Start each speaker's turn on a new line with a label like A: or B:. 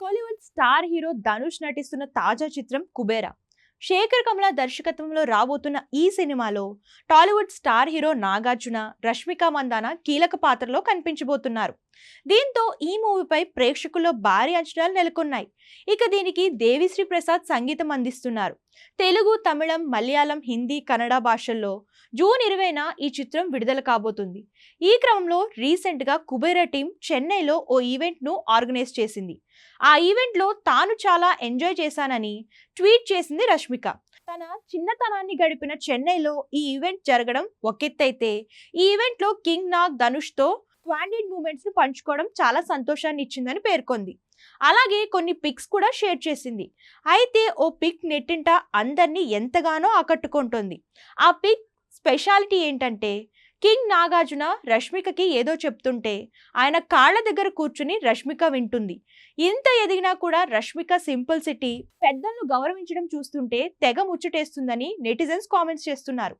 A: Kollywood star hero Dhanush నటిస్తున్న తాజా చిత్రం కుబేరా. శేఖర్ కమల దర్శకత్వంలో రాబోతున్న ఈ సినిమాలో టాలీవుడ్ స్టార్ హీరో నాగార్జున, రష్మిక మందాన కీలక పాత్రలో కనిపించబోతున్నారు. దీంతో ఈ మూవీపై ప్రేక్షకుల్లో భారీ అంచనాలు నెలకొన్నాయి. ఇక దీనికి దేవిశ్రీ ప్రసాద్ సంగీతం అందిస్తున్నారు. తెలుగు, తమిళం, మలయాళం, హిందీ, కన్నడ భాషల్లో జూన్ 20న ఈ చిత్రం విడుదల కాబోతుంది. ఈ క్రమంలో రీసెంట్గా కుబేరా టీం చెన్నైలో ఓ ఈవెంట్ను ఆర్గనైజ్ చేసింది. ఆ ఈవెంట్లో తాను చాలా ఎంజాయ్ చేశానని ట్వీట్ చేసింది రష్మిక. తన చిన్నతనాన్ని గడిపిన చెన్నైలో ఈ ఈవెంట్ జరగడం ఒకెత్తైతే, ఈ ఈవెంట్లో కింగ్ నాగ్ ధనుష్తో క్వాండిడ్ మూమెంట్స్ ను పంచుకోవడం చాలా సంతోషాన్ని ఇచ్చిందని పేర్కొంది. అలాగే కొన్ని పిక్స్ కూడా షేర్ చేసింది. అయితే ఓ పిక్ నెట్టింట అందరినీ ఎంతగానో ఆకట్టుకుంటోంది. ఆ పిక్ స్పెషాలిటీ ఏంటంటే, కింగ్ నాగార్జున రష్మికకి ఏదో చెప్తుంటే ఆయన కాళ్ళ దగ్గర కూర్చుని రష్మిక వింటుంది. ఇంత ఎదిగినా కూడా రష్మిక సింపుల్ సిటీ, పెద్దలను గౌరవించడం చూస్తుంటే తెగ ముచ్చటేస్తుందని నెటిజన్స్ కామెంట్స్ చేస్తున్నారు.